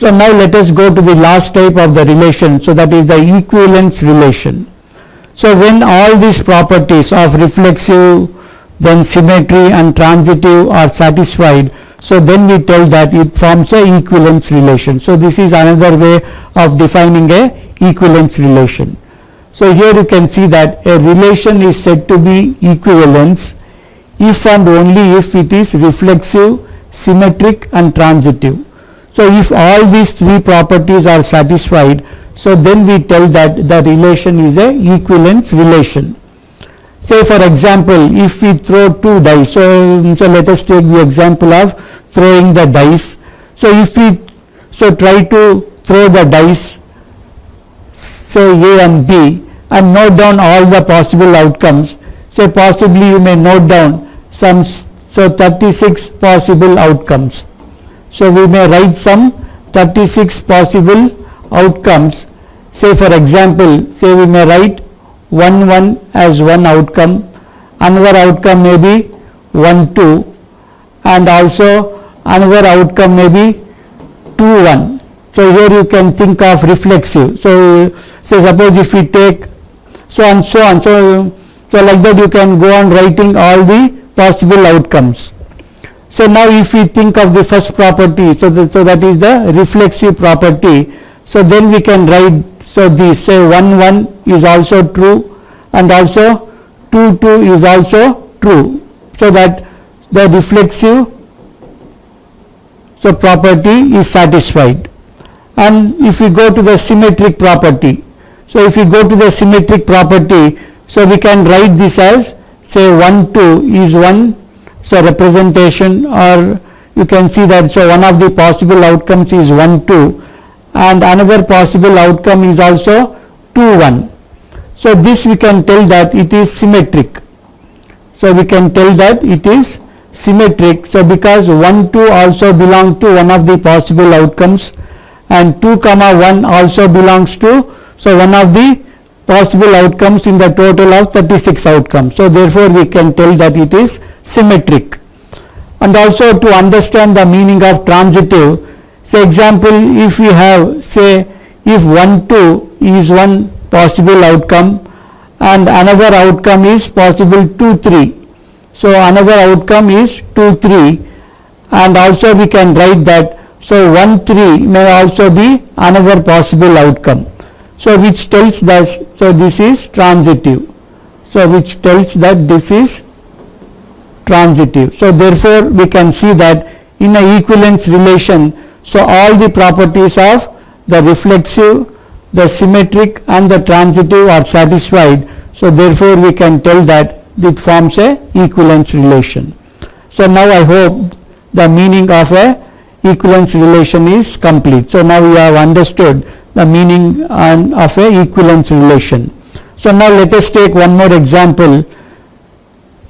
So now let us go to the last type of the relation, so that is the equivalence relation. So when all these properties of reflexive, then symmetry and transitive are satisfied, so then we tell that it forms a equivalence relation. So this is another way of defining a equivalence relation. So here you can see that a relation is said to be equivalence if and only if it is reflexive, symmetric and transitive. So if all these three properties are satisfied, so then we tell that the relation is a equivalence relation. Say for example, if we throw two dice, so let us take the example of throwing the dice. So if we try to throw the dice, say A and B, and note down all the possible outcomes. Say possibly you may note down some 36 possible outcomes. So we may write some 36 possible outcomes. Say for example, say we may write 1 1 as one outcome, another outcome may be 1 2, and also another outcome may be 2 1. So here you can think of reflexive. So suppose if we take so and so on, so like that you can go on writing all the possible outcomes. So now if we think of the first property, so that is the reflexive property, so then we can write, so this say 1 1 is also true and also 2 2 is also true, so that the reflexive property is satisfied. And if we go to the symmetric property, so if we go to the symmetric property, so we can write this as say 1 2 is one, so representation, or you can see that so one of the possible outcomes is 1 2 and another possible outcome is also 2 1. So this we can tell that it is symmetric. So we can tell that it is symmetric. So because 1 2 also belong to one of the possible outcomes and 2 1 also belongs to so one of the possible outcomes in the total of 36 outcomes. So therefore we can tell that it is symmetric. And also to understand the meaning of transitive, say example, if we have say if 1 2 is one possible outcome and another outcome is possible 2 3. So another outcome is 2 3, and also we can write that so 1 3 may also be another possible outcome. So which tells that so this is transitive. So which tells that this is transitive. So therefore we can see that in a equivalence relation, so all the properties of the reflexive, the symmetric and the transitive are satisfied. So therefore we can tell that it forms a equivalence relation. So now I hope the meaning of a equivalence relation is complete. So now we have understood the meaning of a equivalence relation. So now let us take one more example.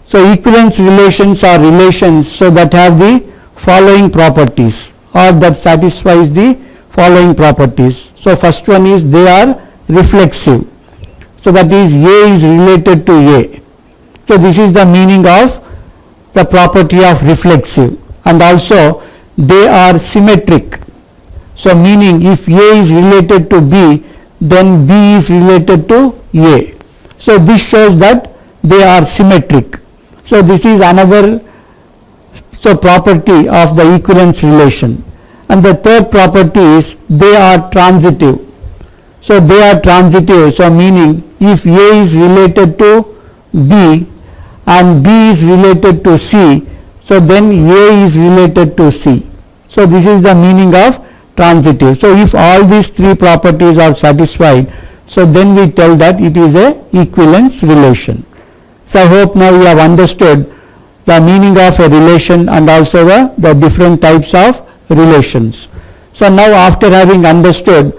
So equivalence relations are relations so that have the following properties or that satisfies the following properties. So first one is they are reflexive. So that is A is related to A. So this is the meaning of the property of reflexive. And also they are symmetric. So meaning if A is related to B, then B is related to A. So this shows that they are symmetric. So this is another property of the equivalence relation. And the third property is they are transitive. So they are transitive. So meaning if A is related to B and B is related to C, so then A is related to C. So this is the meaning of transitive. So if all these three properties are satisfied, so then we tell that it is a equivalence relation. So I hope now you have understood the meaning of a relation and also the different types of relations. So now after having understood